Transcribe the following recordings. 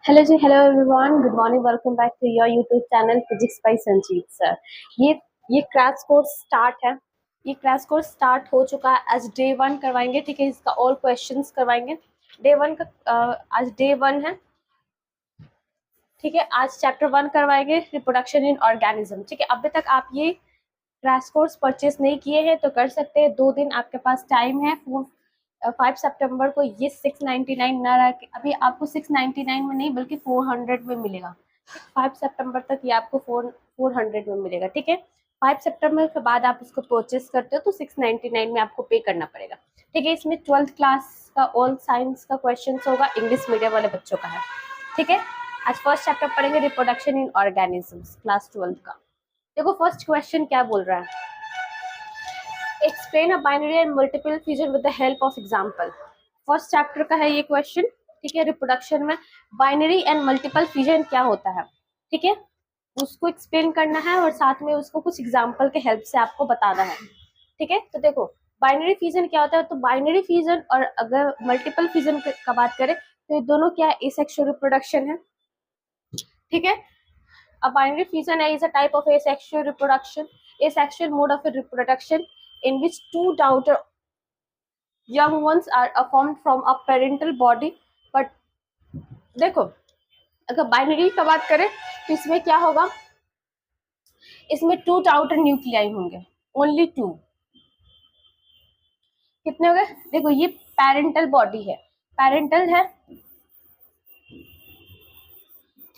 Hello ji, hello everyone, good morning, welcome back to your YouTube channel physics by Sanjeet sir. ये ये crash course start है। ये crash course start हो चुका है। आज डे 1 करवाएंगे, ठीक है। इसका ऑल क्वेश्चंस करवाएंगे। डे 1 का आज डे 1 है, ठीक है। आज चैप्टर 1 करवाएंगे, रिप्रोडक्शन इन ऑर्गेनिज्म, ठीक है। अभी तक आप ये क्रैश कोर्स परचेज नहीं किए हैं तो कर सकते हैं। 2 दिन आपके पास टाइम है। 5 सितंबर को ये 699 ना रह के अभी आपको 699 में नहीं बल्कि 400 में मिलेगा। 5 सितंबर तक ये आपको 400 में मिलेगा, ठीक है। 5 सितंबर के बाद आप इसको परचेस करते हो तो 699 में आपको पे करना पड़ेगा, ठीक है। इसमें 12th क्लास का ऑल साइंस का क्वेश्चन होगा, इंग्लिश मीडियम वाले बच्चों का है, ठीक है। आज फर्स्ट चैप्टर पढ़ेंगे reproduction in organisms, class 12th का। देखो फर्स्ट क्वेश्चन क्या बोल रहा है, explain a binary and multiple fusion with the help of example. First chapter का है ये क्वेश्चन, ठीक है। रिप्रोडक्शन में बाइनरी एंड मल्टीपल फ्यूजन क्या होता है, ठीक है, उसको एक्सप्लेन करना है और साथ में उसको कुछ एग्जांपल के हेल्प से आपको बताना है, ठीक है। तो देखो बाइनरी फ्यूजन क्या होता है, तो बाइनरी फ्यूजन और अगर मल्टीपल फ्यूजन का बात करें तो ये दोनों क्या है, एसेक्सुअल रिप्रोडक्शन है, ठीक है। A binary fusion is a type of asexual reproduction, asexual mode of reproduction in which two daughter young ones are formed from a parental body. But देखो अगर बाइनरी का बात करें तो इसमें क्या होगा, इसमें 2 आउटर न्यूक्लियाई होंगे, ओनली 2। कितने हो गए, देखो ये पेरेंटल बॉडी है, पेरेंटल है,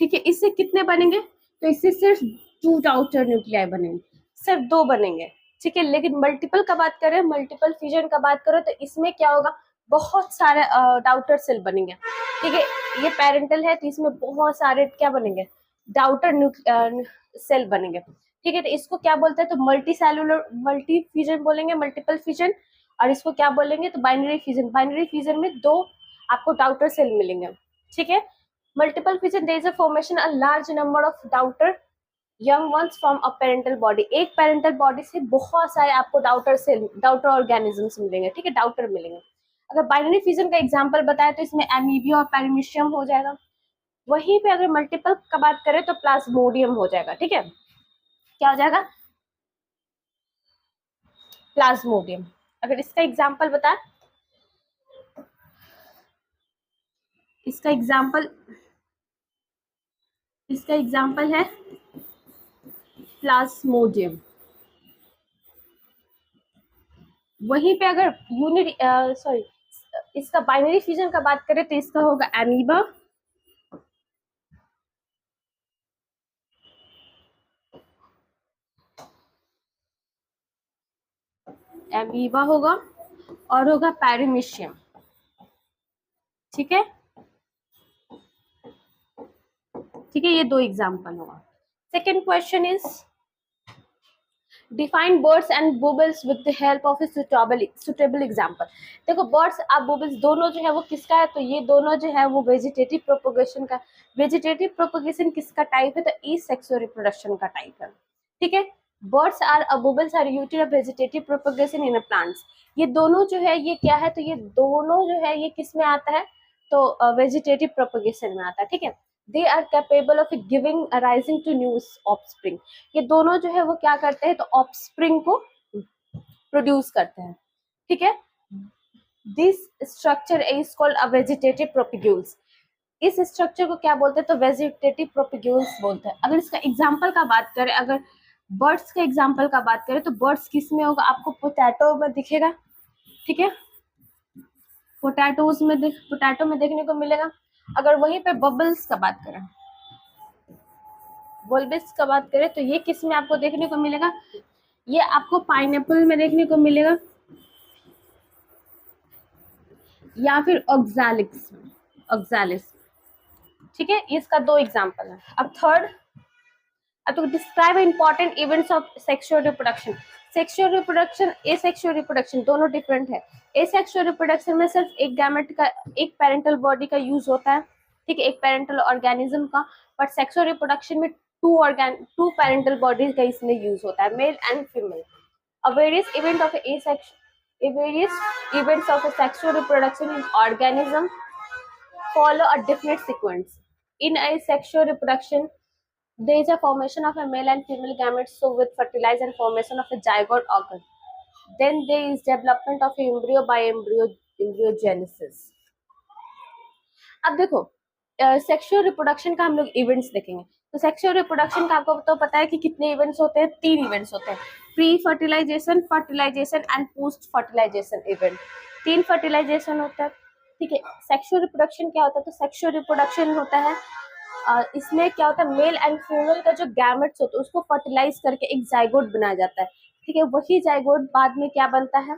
ठीक है। इससे कितने बनेंगे, तो इससे सिर्फ 2 आउटर न्यूक्लियाई बनेंगे, सिर्फ 2 बनेंगे, ठीक है। लेकिन मल्टीपल का बात करें, मल्टीपल फ्यूजन का बात करें तो इसमें क्या होगा, बहुत सारे डाउटर सेल बनेंगे, ठीक है। ये पेरेंटल है तो इसमें बहुत सारे क्या बनेंगे, डाउटर सेल बनेंगे, ठीक है। तो इसको क्या बोलते हैं, तो मल्टी सेलुलर मल्टी फ्यूजन बोलेंगे, मल्टीपल फ्यूजन। और इसको क्या बोलेंगे, तो बाइनरी फ्यूजन। बाइनरी फ्यूजन में 2 आपको डाउटर सेल मिलेंगे, ठीक है। Multiple fusion there is a formation a large number of daughter young ones from a parental body. एक पेरेंटल बॉडी से बहुत सारे आपको डाउटर सेल, डाउटर ऑर्गेनिजम्स मिलेंगे, ठीक है, डाउटर मिलेंगे। अगर बाइनरी फ्यूजन का एग्जांपल बताए तो इसमें एमीबिया और पैरामीशियम हो जाएगा। वहीं पे अगर मल्टीपल का बात करें तो प्लाज्मोडियम हो जाएगा, ठीक है। क्या हो जाएगा, प्लाज्मोडियम। अगर इसका एग्जांपल बताए, इसका एग्जांपल इसका एग्जांपल है प्लाज्मोडियम। वहीं पे अगर यूनिट सॉरी इसका बाइनरी फ्यूजन का बात करें तो इसका होगा एमीबा, एमीबा होगा और होगा पैरामीशियम, ठीक है, ठीक है। ये 2 एग्जांपल होगा। Second question is define buds and bulbils with the help of a suitable example. देखो बर्ड्स और बुबल्स दोनों जो है वो किसका है, तो ये दोनों जो है वो वेजिटेटिव प्रोपगेशन का, वेजिटेटिव प्रोपगेशन किसका टाइप है, तो एसेक्सुअल रिप्रोडक्शन का टाइप है, ठीक है। Buds are bulbils are used of vegetative propagation in plants. ये दोनों जो है ये क्या है, तो ये दोनों जो है ये किस में आता है, तो वेजिटेटिव प्रोपगेशन में आता है, ठीक है। They are capable of giving rising to new offspring. ये दोनों जो है वो क्या करते हैं, तो ऑफस्प्रिंग को प्रोड्यूस करते हैं, ठीक है। This structure is called a vegetative propagules. इस स्ट्रक्चर को क्या बोलते हैं, तो वेजिटेटिव प्रोपिग्यूल्स बोलते हैं। अगर इसका एग्जांपल का बात करें, अगर बर्ड्स के एग्जांपल का बात करें तो बर्ड्स किस में होगा, आपको पोटैटो में दिखेगा, ठीक है, पोटैटो में देखने को मिलेगा। अगर वहीं पे बबल्स का बात करें, बल्बिस का बात करें तो ये किस में आपको देखने को मिलेगा, ये आपको पाइनएप्पल में देखने को मिलेगा या फिर ऑक्सालिस, ठीक है। इसका 2 एग्जांपल है। अब थर्ड, अब तो describe important events of sexual reproduction. Sexual reproduction, asexual reproduction दोनों डिफरेंट है। एसेक्सुअल रिप्रोडक्शन में सिर्फ एक गैमेट का, एक पेरेंटल बॉडी का यूज होता है, ठीक है, एक पेरेंटल ऑर्गेनिज्म का। बट सेक्सुअल रिप्रोडक्शन में टू पेरेंटल बॉडीज का इसमें यूज होता है, male and female. A various event of a various events of a sexual reproduction in organism follow a definite sequence. In asexual reproduction, there is a formation of a male and female gametes, so with fertilization and formation of a zygote occur. Then there is development of embryo by embryogenesis. अब देखो sexual reproduction का हम लोग events देखेंगे। तो sexual reproduction का आपको तो पता है कि कितने इवेंट्स होते हैं, 3 इवेंट्स होते हैं, pre fertilisation, fertilisation and post fertilisation event. 3 fertilisation होता है, ठीक है। सेक्सुअल रिप्रोडक्शन क्या होता है, तो सेक्सुअल रिप्रोडक्शन होता है इसमें क्या होता है, मेल एंड फीमेल का जो गैमेट्स होता है उसको फर्टिलाइज करके एक जाइगोट बनाया जाता है, ठीक है। वही जाइगोट बाद में क्या बनता है,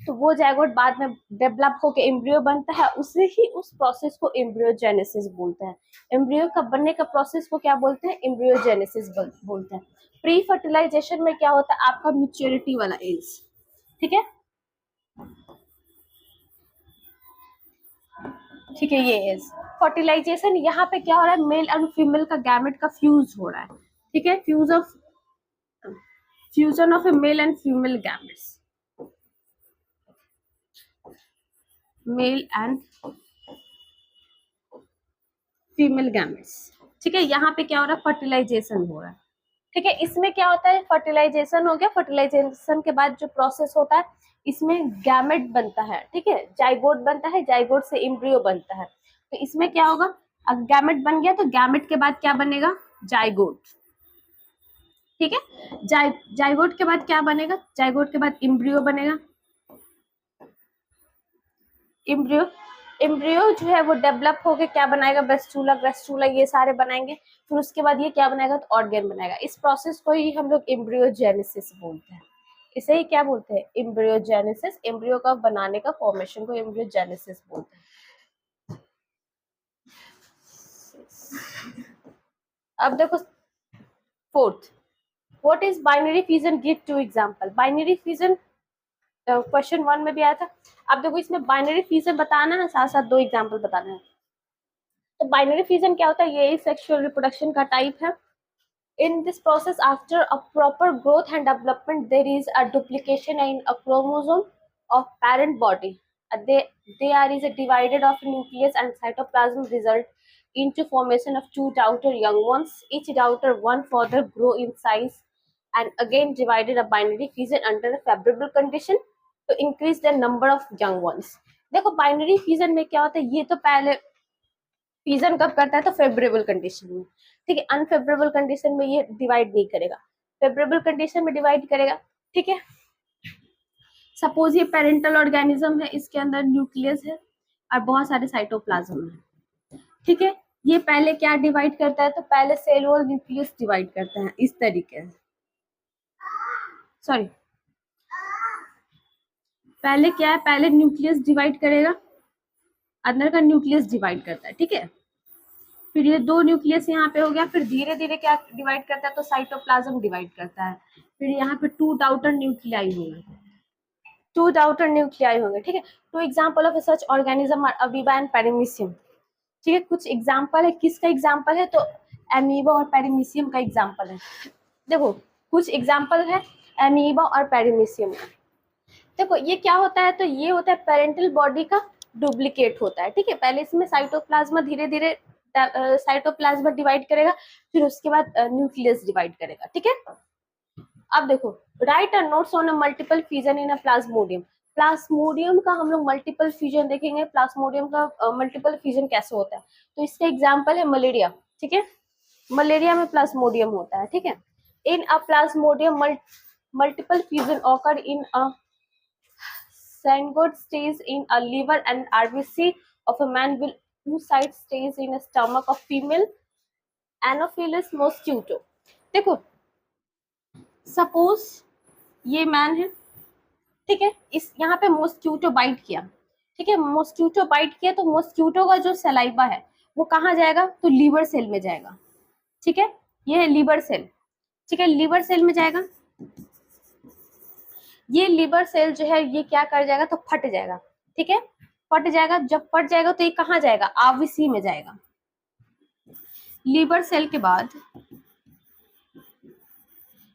तो वो जाइगोट बाद में डेवलप होकर एम्ब्रियो बनता है, उसे ही उस प्रोसेस को एम्ब्रियोजेनेसिस बोलते हैं। एम्ब्रियो का बनने का प्रोसेस को क्या बोलते हैं, एम्ब्रियोजेनेसिस बोलते हैं। प्री फर्टिलाइजेशन में क्या होता है, आपका मैच्योरिटी वाला एज, ठीक है, ठीक है, ये एज। फर्टिलाइजेशन यहाँ पे क्या हो रहा है, मेल और फीमेल का गैमेट का फ्यूज हो रहा है, ठीक है, fusion of A male and female gametes, male and female gametes, ठीक है। यहाँ पे क्या हो रहा है, फर्टिलाइजेशन हो रहा है, ठीक है। इसमें क्या होता है, फर्टिलाइजेशन हो गया, फर्टिलाइजेशन के बाद जो प्रोसेस होता है इसमें गैमेट बनता है, ठीक है, जाइगोट बनता है, जाइगोट से एम्ब्रियो बनता है। तो इसमें क्या होगा, अब गैमेट बन गया तो गैमेट के बाद क्या बनेगा, जाइगोट, ठीक है। जाइगोट के बाद क्या बनेगा, जाइगोट के बाद एम्ब्रियो बनेगा, एम्ब्रियो जो है वो डेवलप होके क्या बनाएगा, ब्रेस्टूला ये सारे बनाएंगे, फिर उसके बाद ये क्या बनाएगा, तो ऑर्गेन बनाएगा। इस प्रोसेस को ही हम लोग एम्ब्रियोजेनेसिस बोलते हैं। इसे ही क्या बोलते हैं, एम्ब्रियोजेनेसिस। एम्ब्रियो का बनाने का फॉर्मेशन को एम्ब्रियोजेनेसिस बोलते हैं। अब देखो fourth, what is binary fission, give 2 example. Binary fission question 1 में भी आया था। अब देखो इसमें बाइनरी फिजन बताना है, साथ साथ 2 एग्जांपल बताना है। तो बाइनरी फिजन क्या होता है, ये सेक्सुअल रिप्रोडक्शन का टाइप है। In this process, after a proper growth and development, there is a duplication in a chromosome of parent body. There is a divided of nucleus and cytoplasm result into formation of 2 daughter young ones. Each daughter one further grow in size and again divided a binary fission under a favorable condition to increase the number of young ones. देखो binary fission में क्या होता है, ये तो पहले fission कब करता है, तो फेवरेबल कंडीशन में, ठीक है। अनफेवरेबल कंडीशन में ये डिवाइड नहीं करेगा, फेवरेबल कंडीशन में डिवाइड करेगा, ठीक है। सपोज ये पेरेंटल ऑर्गेनिज्म है, इसके अंदर न्यूक्लियस है और बहुत सारे साइटोप्लाज्म है, ठीक है। ये पहले क्या डिवाइड करता है, तो पहले सेल वॉल न्यूक्लियस डिवाइड करता है इस तरीके से, सॉरी, पहले क्या है, पहले न्यूक्लियस डिवाइड करेगा, अंदर का न्यूक्लियस डिवाइड करता है, ठीक है। फिर ये 2 न्यूक्लियस यहाँ पे हो गया, फिर धीरे धीरे क्या डिवाइड करता है, तो साइटोप्लाज्म डिवाइड करता है। फिर यहाँ पे 2 डाउटर न्यूक्लियाई होंगे, 2 डाउटर न्यूक्लियाई होंगे, ठीक है। 2 example of such organism are amoeba and paramecium, ठीक है। कुछ एग्जांपल है, किसका एग्जांपल है, तो अमीबा और पेरिमीशियम का एग्जांपल है। देखो कुछ एग्जांपल है अमीबा और पेरिमीशियम का। देखो ये क्या होता है, तो ये होता है पेरेंटल बॉडी का डुप्लीकेट होता है, ठीक है। पहले इसमें साइटोप्लाज्मा धीरे धीरे साइटोप्लाज्मा डिवाइड करेगा, फिर उसके बाद न्यूक्लियस डिवाइड करेगा, ठीक है। अब देखो right notes on a multiple fusion in a Plasmodium. Plasmodium का हम लोग मल्टीपल फ्यूजन देखेंगे, प्लाज्मोडियम का मल्टीपल फ्यूजन कैसे होता है। तो इसका एग्जांपल है मलेरिया, ठीक है। मलेरिया में प्लाज्मोडियम होता है, ठीक है। In a plasmodium multiple fusion occur in a zygote stays in a liver and RBC of a man will oocyte stays in a stomach of female Anopheles mosquito। देखो suppose ये man है, ठीक है, इस यहाँ पे मॉस्क्यूटो बाइट किया, ठीक है, मॉस्क्यूटो बाइट किया, तो मॉस्क्यूटो का जो सलाइवा है वो कहाँ जाएगा, तो लीवर सेल में जाएगा, ठीक है। ये है लीवर सेल, ठीक है, लीवर सेल में जाएगा। ये लीवर सेल जो है ये क्या कर जाएगा, तो फट जाएगा, ठीक है, फट जाएगा। जब फट जाएगा तो ये कहाँ जाएगा, आरबीसी में जाएगा। लीवर सेल के बाद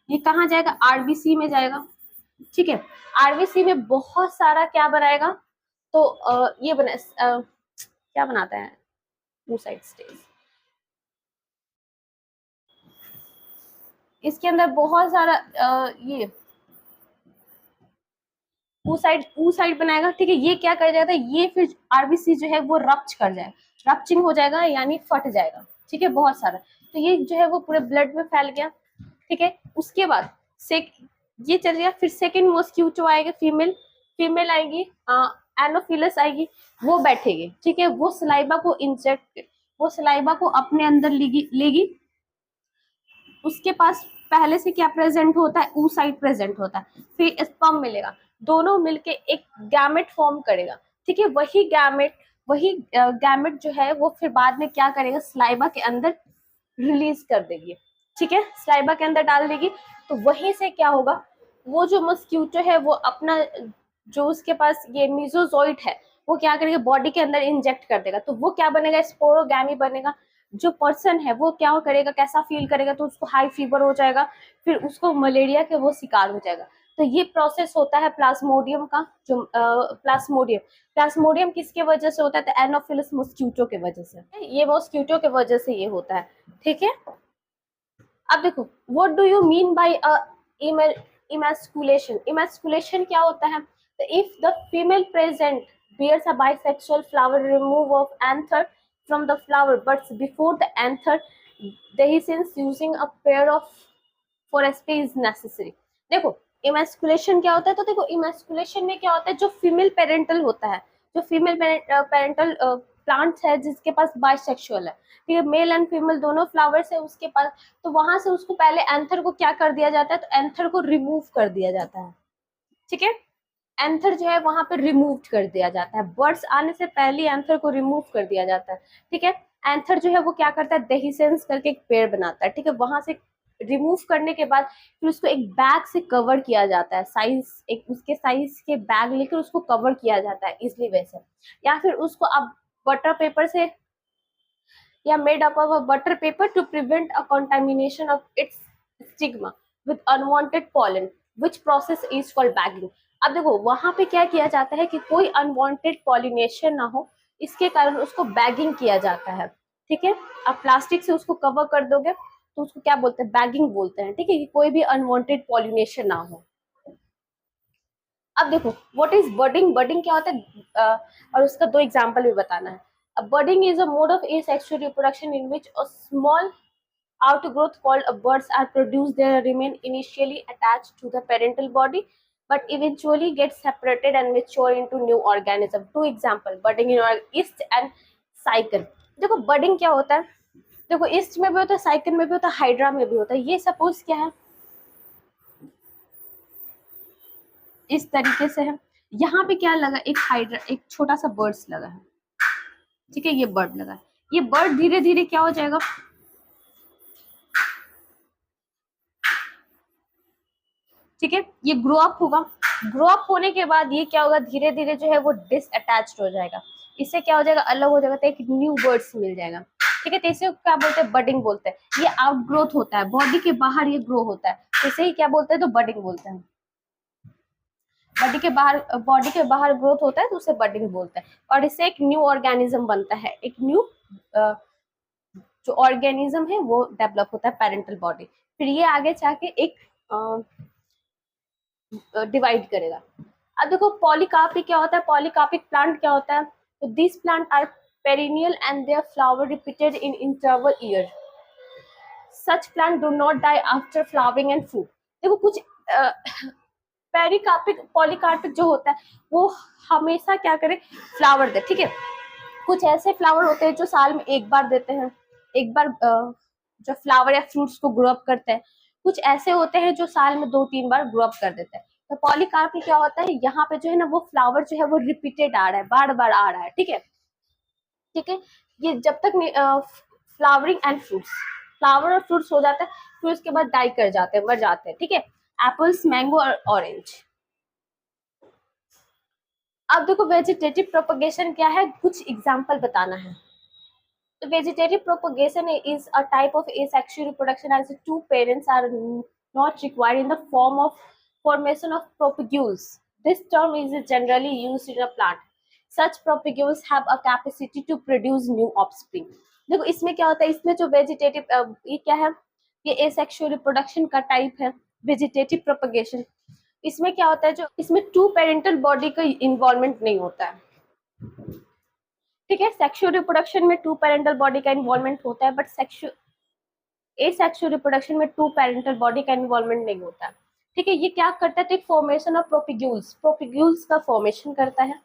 ये कहाँ जाएगा, आरबीसी में जाएगा, ठीक है। आरबीसी में बहुत सारा क्या बनाएगा, तो ये बना क्या बनाता है, oocyte stays, इसके अंदर बहुत सारा ये ऊ साइड बनाएगा, ठीक है। ये क्या कर जाता है, ये फिर आरबीसी जो है वो रप्च कर जाएगा, रप्चिंग हो जाएगा यानी फट जाएगा, ठीक है, बहुत सारा। तो ये जो है वो पूरे ब्लड में फैल गया, ठीक है। उसके बाद ये चल गया, फिर सेकंड मॉस्क्यूटो आएगा, फीमेल आएगी, एनोफिलस आएगी, वो बैठेगी, ठीक है। वो सलाइबा को अपने अंदर लेगी। उसके पास पहले से क्या प्रेजेंट होता है, oocyte प्रेजेंट होता है, फिर स्पर्म मिलेगा, दोनों मिलके एक गैमेट फॉर्म करेगा, ठीक है। वही गैमेट जो है वो फिर बाद में क्या करेगा, स्लाइबा के अंदर रिलीज कर देगी, ठीक है, स्लाइबा के अंदर डाल देगी। तो वहीं से क्या होगा, वो जो मस्क्यूटो है वो अपना जो उसके पास ये मीजोजोइट है वो क्या करेगा, बॉडी के अंदर इंजेक्ट कर देगा। तो वो क्या बनेगा, स्पोरोगैमी बनेगा। जो पर्सन है वो क्या करेगा, कैसा फील करेगा, तो उसको हाई फीवर हो जाएगा, फिर उसको मलेरिया के वो शिकार हो जाएगा। तो ये प्रोसेस होता है प्लाज्मोडियम का, जो प्लाज्मोडियम किसके वजह से होता है, तो एनोफिलस मॉस्क्यूटो के वजह से, ये मॉस्क्यूटो के वजह से ये होता है, ठीक है। अब देखो, what do you mean by emasculation, emasculation क्या होता है, तो if the female present bears a bisexual flower remove of anther from the flower but before the anther dehiscence using a pair of forespay is necessary। देखो emasculation क्या होता है, तो देखो इमैस्कुलेशन में क्या होता है, जो फीमेल पेरेंटल होता है, जो फीमेल पेरेंटल प्लांट्स है जिसके पास बाइसेक्सुअल है, ठीक है, मेल एंड फीमेल दोनों फ्लावर्स है उसके पास, तो वहां से उसको पहले एंथर को क्या कर दिया जाता है, तो एंथर को रिमूव कर दिया जाता है, ठीक है। एंथर जो है वहां पे रिमूव कर दिया जाता है, बर्ड्स आने से पहले एंथर को रिमूव कर दिया जाता है, ठीक है। एंथर जो है वो क्या करता है, डेहिसेंस करके एक पेड़ बनाता है, ठीक है। वहां से रिमूव करने के बाद फिर उसको एक बैग से कवर किया जाता है, एक उसके साइज के बैग लेकर उसको कवर किया जाता है इजली वे से, या फिर उसको अब बटर पेपर से या made up of a butter paper to prevent a contamination of its stigma with unwanted pollen, which process is called bagging। अब देखो वहां पे क्या किया जाता है कि कोई अनवांटेड पॉलिनेशन ना हो, इसके कारण उसको बैगिंग किया जाता है, ठीक है। अब प्लास्टिक से उसको कवर कर दोगे तो उसको क्या बोलते हैं, बैगिंग बोलते हैं, ठीक है, कि कोई भी अनवांटेड पॉलिनेशन ना हो। अब देखो व्हाट इज बर्डिंग, बर्डिंग क्या होता है, और उसका दो एग्जांपल भी बताना है। Budding is a mode of asexual reproduction in which a small outgrowth called buds are produced. They remain initially attached to the parental body, but eventually get separated and mature into new organism. Two example: budding in yeast and cycle। देखो budding क्या होता है, देखो yeast में भी होता है, cycle में भी होता है, हाइड्रा में भी होता है। ये सपोज क्या है, इस तरीके से है, यहाँ पे क्या लगा, एक हाइड्रा, एक छोटा सा बर्ड्स लगा है, ठीक है, ये बर्ड लगा है। ये बर्ड धीरे धीरे क्या हो जाएगा, ठीक है, ये ग्रो अप होगा, ग्रो अप होने के बाद ये क्या होगा, धीरे धीरे जो है वो डिसअटैच्ड हो जाएगा, इससे क्या हो जाएगा, अलग हो जाएगा, तो एक न्यू बर्ड्स मिल जाएगा, ठीक है। तो इसे क्या बोलते हैं, बडिंग बोलते हैं। ये आउटग्रोथ होता है, बॉडी के बाहर ये ग्रो होता है, इसे ही क्या बोलते हैं, तो बडिंग बोलते हैं। बॉडी के बाहर ग्रोथ होता है तो उसे बडिंग बोलते हैं, और इससे एक न्यू ऑर्गेनिज्म बनता है, एक न्यू जो ऑर्गेनिज्म है वो डेवलप होता है पेरेंटल बॉडी, फिर ये आगे जाके एक डिवाइड करेगा। अब देखो पॉलीकार्पिक क्या होता है, पॉलीकार्पिक प्लांट क्या होता है, तो this plant are perennial and there flower repeated in interval year. Such plant do not die after flowering and fruit. देखो कुछ पेरिकार्पिक पॉलीकार्पिक जो होता है वो हमेशा क्या करे, फ्लावर दे, ठीक है। कुछ ऐसे फ्लावर होते हैं जो साल में एक बार देते हैं, एक बार जो फ्लावर या फ्रूट्स को ग्रो अप करते हैं। कुछ ऐसे होते हैं जो साल में 2-3 बार ग्रो अप कर देते हैं। तो पॉलीकार्पिक क्या होता है, यहाँ पे जो है ना वो फ्लावर जो है वो रिपीटेड आ रहा है, बार बार आ रहा है, ठीक है, ठीक है। ये जब तक फ्लावरिंग एंड फ्रूट्स, फ्लावर और फ्रूट्स हो जाता है फिर उसके बाद डाई कर जाते हैं, मर जाते हैं, ठीक है। एप्पल्स, मैंगो और ऑरेंज। अब देखो वेजिटेटिव प्रोपगेशन क्या है, कुछ एग्जांपल बताना है। तो vegetative propagation is a type of asexual reproduction as the two parents are not required in the form of formation of propagules. This term is generally used in a plant. Such propagules have a capacity to produce new offspring। देखो इसमें क्या होता है, इसमें जो vegetative ये क्या है, ये एसेक्सुअल रिप्रोडक्शन का टाइप है। वेजिटेटिव प्रोपगेशन, इसमें क्या होता है, जो इसमें टू पेरेंटल बॉडी का इन्वॉल्वमेंट नहीं होता है, ठीक है। सेक्सुअल रिप्रोडक्शन में टू पेरेंटल बॉडी का इन्वॉल्वमेंट होता है, बट एसेक्सुअल रिप्रोडक्शन में टू पेरेंटल बॉडी का इन्वॉल्वमेंट नहीं होता है, ठीक है। ये क्या करता है, तो एक फॉर्मेशन ऑफ प्रोपिग्यूल्स का फॉर्मेशन करता है।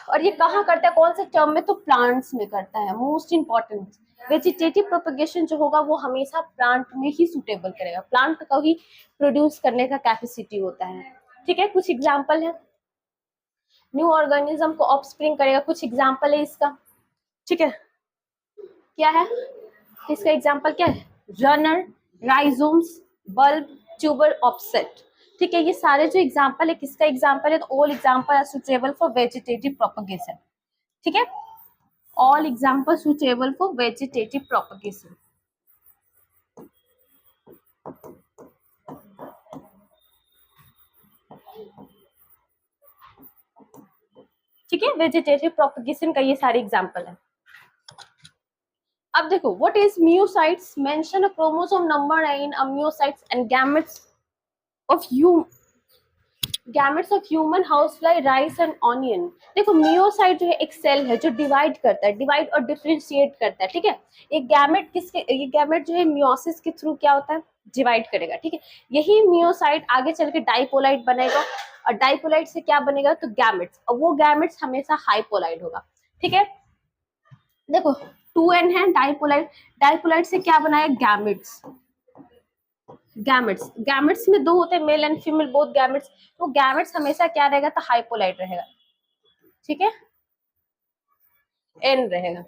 और ये कहाँ करता है, कौन से टर्म में, तो प्लांट्स में करता है। मोस्ट इंपॉर्टेंट, वेजिटेटिव प्रोपगेशन जो होगा वो हमेशा प्लांट में ही सुटेबल करेगा, प्लांट का ही प्रोड्यूस करने का कैपेसिटी होता है, ठीक है। कुछ एग्जांपल है, न्यू ऑर्गेनिज्म को ऑफस्प्रिंग करेगा, कुछ एग्जांपल है इसका, ठीक है। क्या है इसका एग्जांपल, क्या है, runner, rhizomes, bulb, tuber, offset, ठीक है। ये सारे जो एग्जांपल है किसका एग्जांपल है, तो all example are suitable for vegetative propagation, ठीक है। All example suitable for vegetative propagation. ठीक है, वेजिटेटिव प्रोपगेशन का ये सारे एग्जांपल है। अब देखो, what is myocytes, mention a chromosome number in myocytes and gametes of human housefly, rice and onion. देखो, मियोसाइट जो है एक सेल है जो डिवाइड करता है, डिवाइड और डिफरेंशिएट करता है, ठीक है। ये गैमेट जो है मियोसिस के थ्रू क्या होता है, डिवाइड करेगा, ठीक है। यही मियोसाइट आगे चल के डाइपोलाइट बनेगा, और डाइपोलाइट से क्या बनेगा, तो गैमेट्स, और वो गैमेट्स हमेशा हाइपोलाइट होगा, ठीक है। देखो 2n है, डाइपोलाइट, डाइपोलाइट से क्या बनाया, गैमेट्स, गैमेट्स में दो होते हैं, male and female both gametes, तो गैमेट्स हमेशा क्या रहेगा, तो हाइपोलाइट रहेगा, ठीक है, एन रहेगा,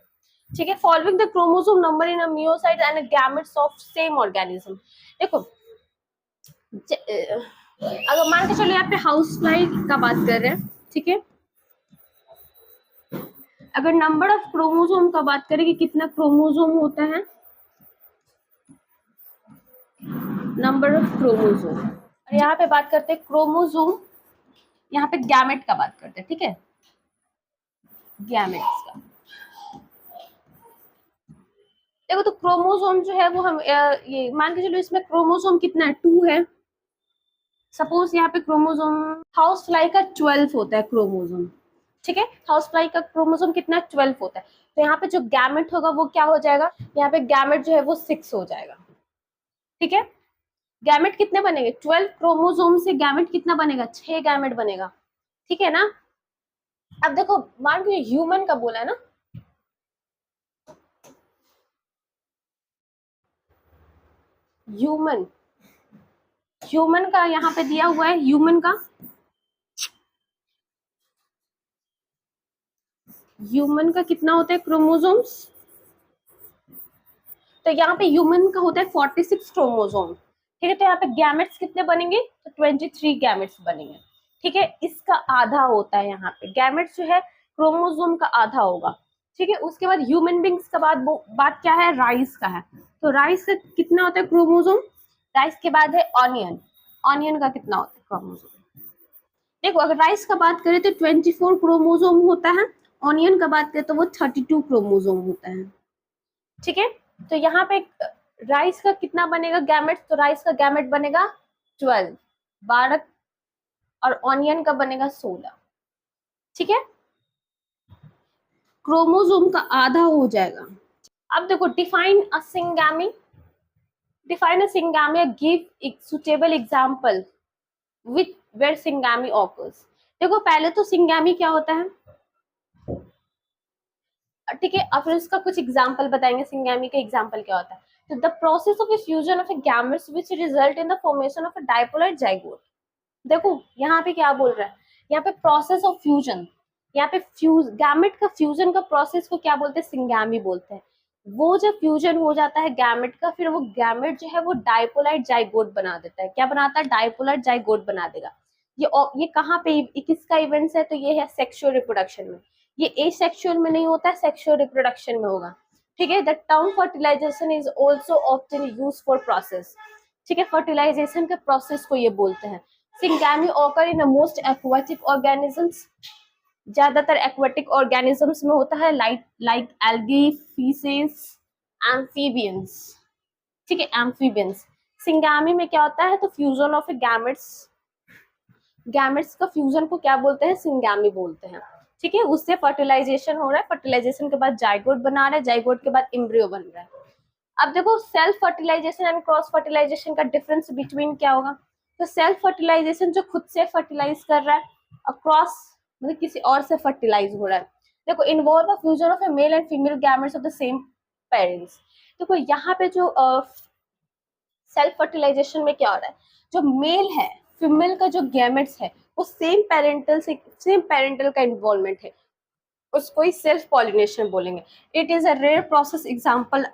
ठीक है। Following the chromosome number in a meiocyte and gametes of same organism. देखो, अगर मान के चलो यहाँ पे हाउस फ्लाई का बात कर रहे हैं, ठीक है, अगर नंबर ऑफ क्रोमोसोम का बात करें कि कितना क्रोमोसोम होता है, नंबर ऑफ क्रोमोसोम, और यहाँ पे बात करते हैं क्रोमोसोम, यहाँ पे गैमेट का बात करते हैं, ठीक है, गैमेट्स का। देखो, तो क्रोमोसोम जो है वो हम ये मान के चलो इसमें क्रोमोसोम कितना है, 2 है। सपोज यहाँ पे क्रोमोसोम, हाउस फ्लाई का 12 होता है क्रोमोसोम, ठीक है। हाउस फ्लाई का क्रोमोसोम कितना 12 होता है, तो यहाँ पे जो गैमेट होगा वो क्या हो जाएगा, यहाँ पे गैमेट जो है वो 6 हो जाएगा, ठीक है। गैमेट कितने बनेंगे, 12 क्रोमोसोम से गैमेट कितना बनेगा, 6 गैमेट बनेगा, ठीक है ना। अब देखो, मान के ह्यूमन का बोला है ना, ह्यूमन ह्यूमन का यहाँ पे दिया हुआ है, ह्यूमन का कितना होता है क्रोमोसोम्स, तो यहाँ पे ह्यूमन का होता है 46 क्रोमोसोम, ठीक है। तो यहाँ पे गैमेट्स कितने बनेंगे, तो 23 गैमेट्स बनेंगे, ठीक है। इसका आधा होता है, यहाँ पे गैमेट्स जो है क्रोमोसोम का आधा होगा, ठीक है। उसके बाद ह्यूमन बींग्स का बात क्या है, राइस का है, तो राइस का कितना होता है क्रोमोसोम, राइस के बाद है ऑनियन, ऑनियन का कितना होता है क्रोमोसोम। देखो, अगर राइस का बात करें तो 24 क्रोमोसोम होता है, ऑनियन का बात करें तो वो 32 क्रोमोसोम होता है, ठीक है। तो यहाँ पे राइस का कितना बनेगा गैमेट, तो राइस का गैमेट बनेगा 12 और ऑनियन का बनेगा 16, ठीक है। क्रोमोसोम का आधा हो जाएगा। अब देखो, define a syngamy, give suitable example with where syngamy occurs. देखो, पहले तो सिंगैमी क्या होता है, ठीक है, और फिर उसका कुछ एग्जांपल बताएंगे, सिंगैमी का एग्जांपल क्या होता है। तो the process of fusion of gametes which result in the formation of a dipolar zygote. देखो, यहाँ पे क्या बोल रहा है, यहाँ पे प्रोसेस ऑफ फ्यूजन, यहाँ पे गैमेट का फ्यूजन का प्रोसेस को क्या बोलते हैं, सिंगैमी बोलते हैं। वो जब फ्यूजन हो जाता है गैमेट का, फिर वो गैमेट जो है वो डाइपोलाइट जाइगोट बना देता है, क्या बनाता है, डाइपोलाइट जाइगोट बना देगा। ये कहाँ पे किसका इवेंट्स है, तो ये है सेक्सुअल रिप्रोडक्शन में। ये एसेक्सुअल में नहीं होता है, सेक्सुअल रिप्रोडक्शन में होगा, ठीक है। The term fertilisation is also often use for process, ठीक है, फर्टिलाइजेशन के प्रोसेस को ये बोलते हैं। Syngamy occur in most aquatic organisms, ज्यादातर एक्वाटिक ऑर्गेनिजम्स में होता है, लाइक एल्गी, फीसेस, एम्फीबियंस, ठीक है, एम्फीबियंस। सिंगामी में क्या होता है, तो fusion of A gametes, gametes का फ्यूजन को क्या बोलते हैं, सिंगामी बोलते हैं। ठीक है, उससे फर्टिलाइजेशन हो रहा है, फर्टिलाइजेशन के बाद जाइगोट बना रहा है, जाइगोट के बाद एम्ब्रियो बन रहा है। अब देखो self fertilisation and cross fertilisation का डिफरेंस बिटवीन क्या होगा, तो सेल्फ फर्टिलाइजेशन जो खुद से फर्टिलाइज कर रहा है, और क्रॉस मतलब किसी और से फर्टिलाइज हो रहा है। देखो involve a fusion of A male and female gametes of the same parents. देखो यहाँ पे जो सेल्फ फर्टिलाइजेशन में क्या हो रहा है, जो मेल है, फीमेल का जो गैमेट्स है वो सेम पेरेंटल का इन्वॉल्वमेंट है, उसको ही सेल्फ पॉलिनेशन बोलेंगे। It is a rare process, example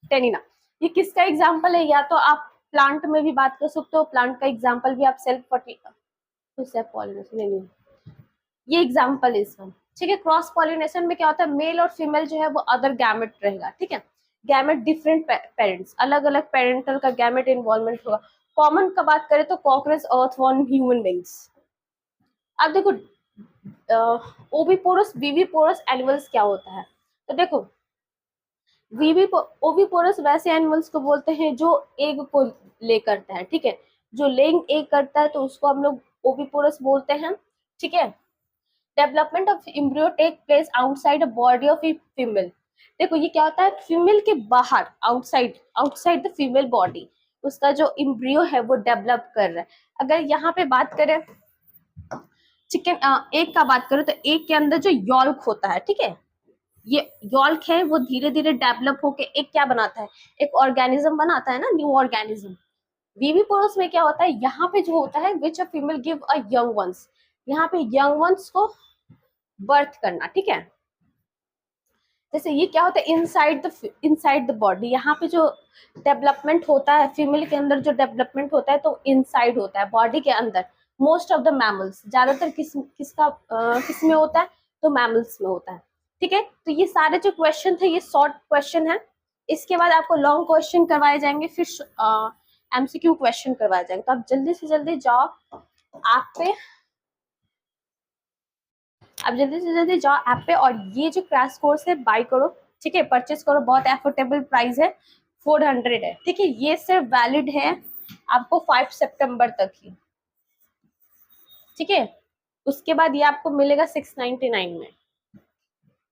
Taenia. ये किसका एग्जांपल है, या तो आप प्लांट में भी बात कर सकते हो, प्लांट का एग्जांपल भी आप सेल्फ पॉलिनेशन नहीं, ये एग्जांपल है इसका। ठीक है, क्रॉस पॉलिनेशन में क्या होता है, मेल और फीमेल जो है वो अदर गैमेट रहेगा। ठीक है, गैमेट डिफरेंट पेरेंट्स, अलग अलग पेरेंटल का गैमेट इन्वॉल्वमेंट होगा। कॉमन का बात करें तो कॉकरोच, अर्थवर्म, ह्यूमन बींग्स। अब देखो ओविपोरस विविपोरस एनिमल्स क्या होता है, तो देखो ओविपोरस वैसे एनिमल्स को बोलते हैं जो एग को ले करता है। ठीक है, जो लेइंग एग करता है तो उसको हम लोग ओविपोरस बोलते हैं। ठीक है, development of embryo take place outside the body of a female. देखो ये क्या होता है, फीमेल के बाहर, आउटसाइड द फीमेल बॉडी उसका जो एम्ब्रियो है वो डेवलप कर रहा है। अगर यहाँ पे बात करें एग का बात करें तो एग के अंदर जो यॉल्क होता है, ठीक है, ये यॉल्क है वो धीरे धीरे डेवलप होके एक क्या बनाता है, एक ऑर्गेनिज्म बनाता है ना, न्यू ऑर्गेनिज्म। विविपोरस में क्या होता है, यहाँ पे जो होता है which a female give a young ones, यहाँ पे यंग वंस को बर्थ करना। ठीक है, जैसे ये क्या होता है, इनसाइड द बॉडी, यहाँ पे जो डेवलपमेंट होता है फीमेल के अंदर, जो डेवलपमेंट होता है तो इनसाइड होता है बॉडी के अंदर। मोस्ट ऑफ द मैमल्स, ज्यादातर किस में होता है, तो मैमल्स में होता है। ठीक है, तो ये सारे जो क्वेश्चन थे ये शॉर्ट क्वेश्चन है, इसके बाद आपको लॉन्ग क्वेश्चन करवाए जाएंगे, फिर एमसीक्यू क्वेश्चन करवाए जाएंगे। तो आप जल्दी से जल्दी जाओ ऐप पे और ये जो क्रैश कोर्स है बाय करो। ठीक है, परचेस करो, बहुत एफोर्डेबल प्राइस है, 400 है। ठीक है, ये सिर्फ वैलिड है आपको 5 सितंबर तक ही। ठीक है, उसके बाद ये आपको मिलेगा 699 में।